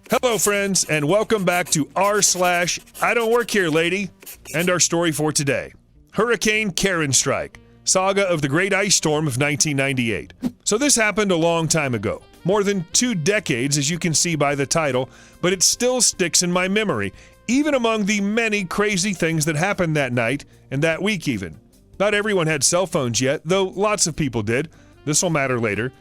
Hello, friends, and welcome back to r/IDontWorkHereLady and our story for today. Hurricane Karen Strike, saga of the Great Ice Storm of 1998. So this happened a long time ago, more than 2 decades as you can see by the title, but it still sticks in my memory, even among the many crazy things that happened that night and that week even. Not everyone had cell phones yet, though lots of people did. This will matter later.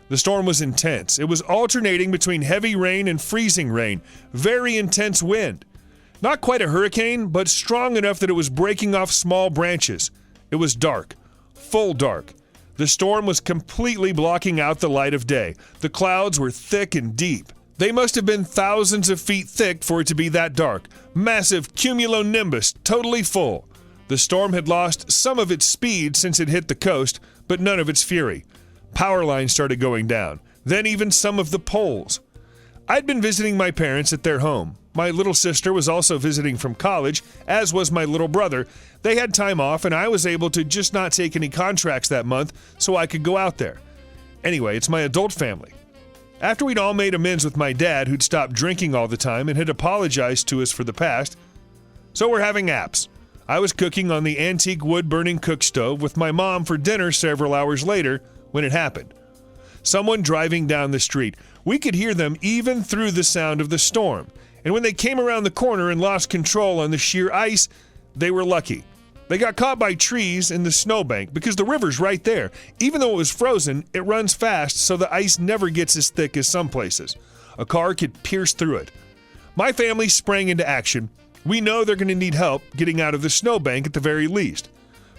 The storm was intense. It was alternating between heavy rain and freezing rain. Very intense wind. Not quite a hurricane, but strong enough that it was breaking off small branches. It was dark. Full dark. The storm was completely blocking out the light of day. The clouds were thick and deep. They must have been thousands of feet thick for it to be that dark. Massive cumulonimbus, totally full. The storm had lost some of its speed since it hit the coast, but none of its fury. Power lines started going down, then even some of the poles. I'd been visiting my parents at their home. My little sister was also visiting from college, as was my little brother. They had time off, and I was able to just not take any contracts that month so I could go out there. Anyway, it's my adult family. After we'd all made amends with my dad, who'd stopped drinking all the time and had apologized to us for the past, so we're having apps. I was cooking on the antique wood-burning cook stove with my mom for dinner several hours later when it happened. Someone driving down the street. We could hear them even through the sound of the storm. And when they came around the corner and lost control on the sheer ice, they were lucky. They got caught by trees in the snowbank because the river's right there. Even though it was frozen, it runs fast, so the ice never gets as thick as some places. A car could pierce through it. My family sprang into action. We know they're going to need help getting out of the snowbank at the very least.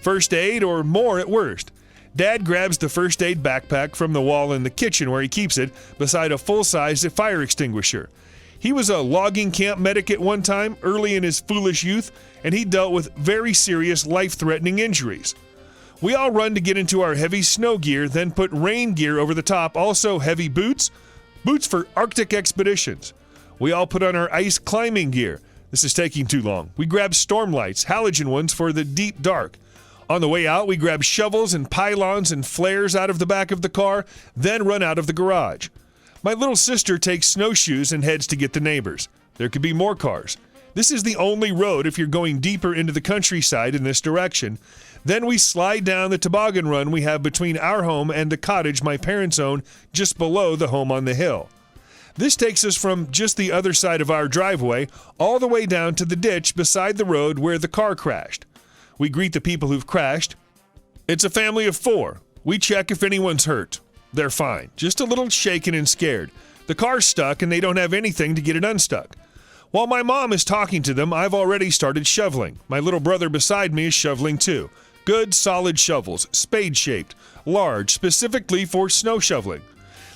First aid or more at worst. Dad grabs the first aid backpack from the wall in the kitchen where he keeps it beside a full-sized fire extinguisher. He was a logging camp medic at one time, early in his foolish youth, and he dealt with very serious life-threatening injuries. We all run to get into our heavy snow gear, then put rain gear over the top, also heavy boots for Arctic expeditions. We all put on our ice climbing gear. This is taking too long. We grab storm lights, halogen ones for the deep dark. On the way out, we grab shovels and pylons and flares out of the back of the car, then run out of the garage. My little sister takes snowshoes and heads to get the neighbors. There could be more cars. This is the only road if you're going deeper into the countryside in this direction. Then we slide down the toboggan run we have between our home and the cottage my parents own just below the home on the hill. This takes us from just the other side of our driveway all the way down to the ditch beside the road where the car crashed. We greet the people who've crashed. It's a family of 4. We check if anyone's hurt. They're fine, just a little shaken and scared. The car's stuck and they don't have anything to get it unstuck. While my mom is talking to them, I've already started shoveling. My little brother beside me is shoveling too. Good, solid shovels, spade-shaped, large, specifically for snow shoveling.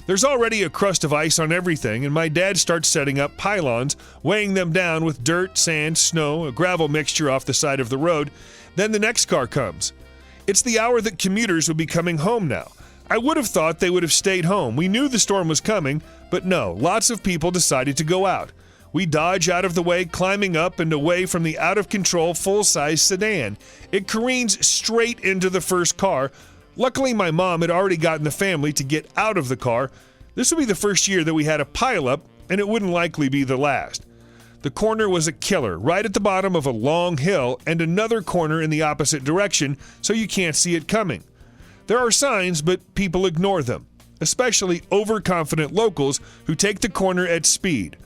There's already a crust of ice on everything, and my dad starts setting up pylons, weighing them down with dirt, sand, snow, a gravel mixture off the side of the road. Then the next car comes. It's the hour that commuters would be coming home now. I would have thought they would have stayed home. We knew the storm was coming, but no, lots of people decided to go out. We dodge out of the way, climbing up and away from the out-of-control full-size sedan. It careens straight into the first car. Luckily, my mom had already gotten the family to get out of the car. This would be the first year that we had a pileup, and it wouldn't likely be the last. The corner was a killer, right at the bottom of a long hill, and another corner in the opposite direction, so you can't see it coming. There are signs, but people ignore them, especially overconfident locals who take the corner at speed.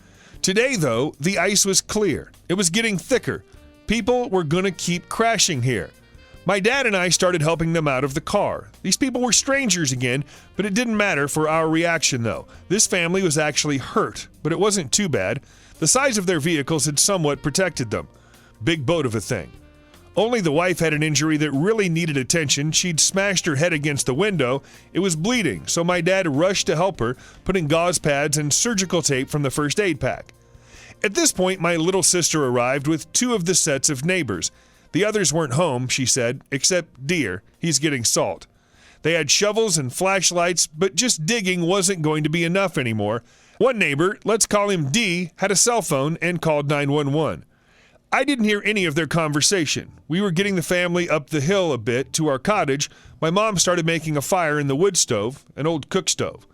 Today, though, the ice was clear. It was getting thicker. People were going to keep crashing here. My dad and I started helping them out of the car. These people were strangers again, but it didn't matter for our reaction, though. This family was actually hurt, but it wasn't too bad. The size of their vehicles had somewhat protected them. Big boat of a thing. Only the wife had an injury that really needed attention. She'd smashed her head against the window. It was bleeding, so my dad rushed to help her, putting gauze pads and surgical tape from the first aid pack. At this point, my little sister arrived with 2 of the sets of neighbors. The others weren't home, she said, except Deer. He's getting salt. They had shovels and flashlights, but just digging wasn't going to be enough anymore. One neighbor, let's call him D, had a cell phone and called 911. I didn't hear any of their conversation. We were getting the family up the hill a bit to our cottage. My mom started making a fire in the wood stove, an old cook stove.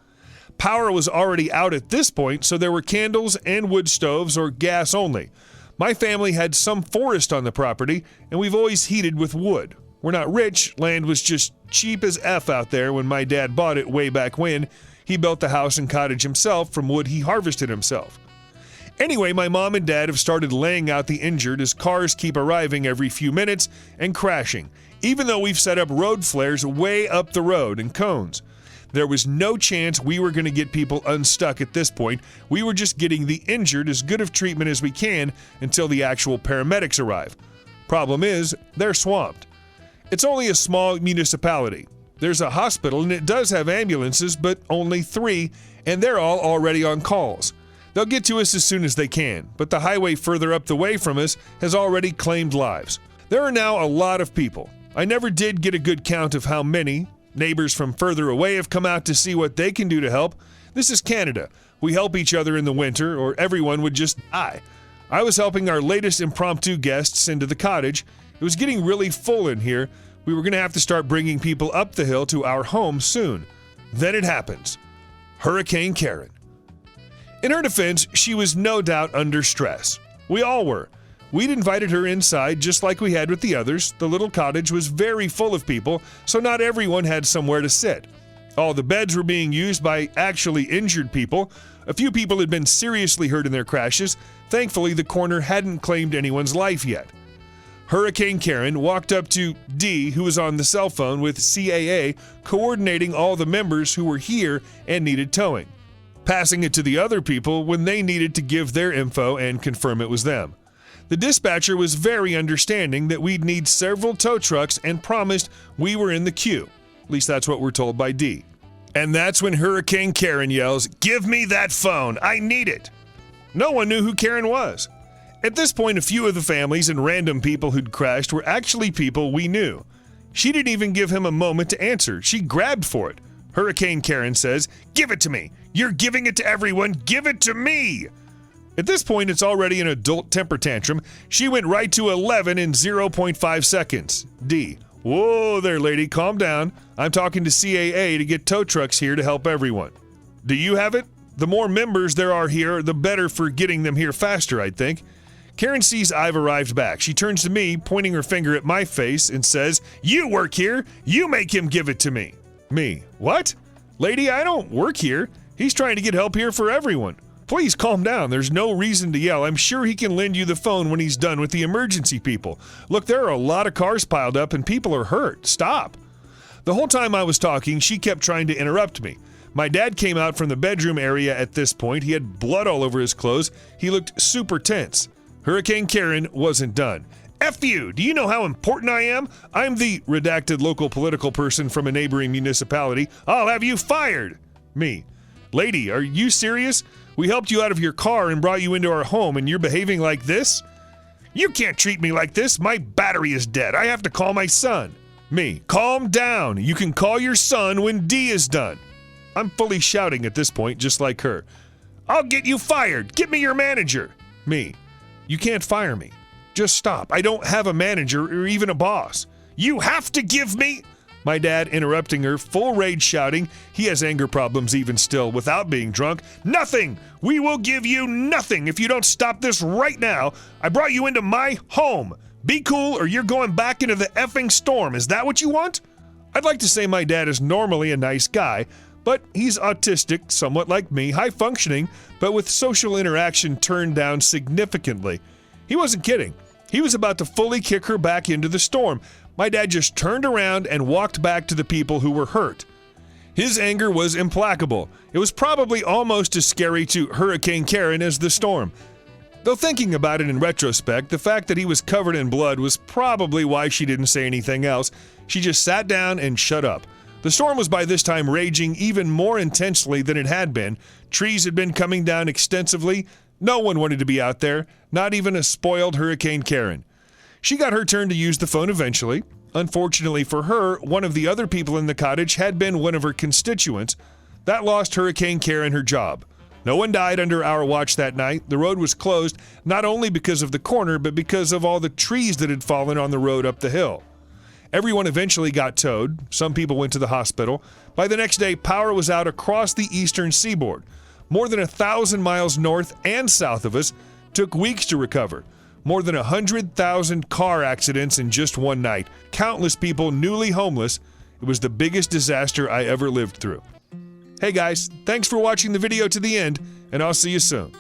Power was already out at this point, so there were candles and wood stoves or gas only. My family had some forest on the property, and we've always heated with wood. We're not rich, land was just cheap as F out there when my dad bought it way back when. He built the house and cottage himself from wood he harvested himself. Anyway, my mom and dad have started laying out the injured as cars keep arriving every few minutes and crashing, even though we've set up road flares way up the road and cones. There was no chance we were going to get people unstuck at this point. We were just getting the injured as good of treatment as we can until the actual paramedics arrive. Problem is, they're swamped. It's only a small municipality. There's a hospital and it does have ambulances, but only 3, and they're all already on calls. They'll get to us as soon as they can, but the highway further up the way from us has already claimed lives. There are now a lot of people. I never did get a good count of how many. Neighbors from further away have come out to see what they can do to help. This is Canada. We help each other in the winter, or everyone would just die. I was helping our latest impromptu guests into the cottage. It was getting really full in here. We were going to have to start bringing people up the hill to our home soon. Then it happens. Hurricane Karen. In her defense, she was no doubt under stress. We all were. We'd invited her inside just like we had with the others. The little cottage was very full of people, so not everyone had somewhere to sit. All the beds were being used by actually injured people. A few people had been seriously hurt in their crashes. Thankfully, the corner hadn't claimed anyone's life yet. Hurricane Karen walked up to D, who was on the cell phone with CAA, coordinating all the members who were here and needed towing, passing it to the other people when they needed to give their info and confirm it was them. The dispatcher was very understanding that we'd need several tow trucks and promised we were in the queue. At least that's what we're told by D. And that's when Hurricane Karen yells, "Give me that phone, I need it!" No one knew who Karen was. At this point, a few of the families and random people who'd crashed were actually people we knew. She didn't even give him a moment to answer. She grabbed for it. Hurricane Karen says, "Give it to me! You're giving it to everyone! Give it to me!" At this point, it's already an adult temper tantrum. She went right to 11 in 0.5 seconds. D. Whoa there, lady, calm down. I'm talking to CAA to get tow trucks here to help everyone. Do you have it? The more members there are here, the better for getting them here faster, I think. Karen sees I've arrived back. She turns to me, pointing her finger at my face, and says, "You work here. You make him give it to me." Me. What? Lady, I don't work here. He's trying to get help here for everyone. Please calm down. There's no reason to yell. I'm sure he can lend you the phone when he's done with the emergency people. Look, there are a lot of cars piled up and people are hurt. Stop. The whole time I was talking, she kept trying to interrupt me. My dad came out from the bedroom area at this point. He had blood all over his clothes. He looked super tense. Hurricane Karen wasn't done. F you! Do you know how important I am? I'm the redacted local political person from a neighboring municipality. I'll have you fired! Me. Lady, are you serious? We helped you out of your car and brought you into our home, and you're behaving like this? You can't treat me like this. My battery is dead. I have to call my son. Me. Calm down. You can call your son when D is done. I'm fully shouting at this point, just like her. I'll get you fired. Get me your manager. Me. You can't fire me. Just stop. I don't have a manager or even a boss. You have to give me... My dad interrupting her, full rage shouting. He has anger problems even still without being drunk. Nothing! We will give you nothing if you don't stop this right now. I brought you into my home. Be cool or you're going back into the effing storm. Is that what you want? I'd like to say my dad is normally a nice guy, but he's autistic, somewhat like me, high functioning, but with social interaction turned down significantly. He wasn't kidding. He was about to fully kick her back into the storm. My dad just turned around and walked back to the people who were hurt. His anger was implacable. It was probably almost as scary to Hurricane Karen as the storm. Though thinking about it in retrospect, the fact that he was covered in blood was probably why she didn't say anything else. She just sat down and shut up. The storm was by this time raging even more intensely than it had been. Trees had been coming down extensively. No one wanted to be out there, not even a spoiled Hurricane Karen. She got her turn to use the phone eventually. Unfortunately for her, one of the other people in the cottage had been one of her constituents. That lost Hurricane Karen her job. No one died under our watch that night. The road was closed, not only because of the corner, but because of all the trees that had fallen on the road up the hill. Everyone eventually got towed. Some people went to the hospital. By the next day, power was out across the eastern seaboard. More than 1,000 miles north and south of us. Took weeks to recover. More than 100,000 car accidents in just one night. Countless people newly homeless. It was the biggest disaster I ever lived through. Hey guys, thanks for watching the video to the end, and I'll see you soon.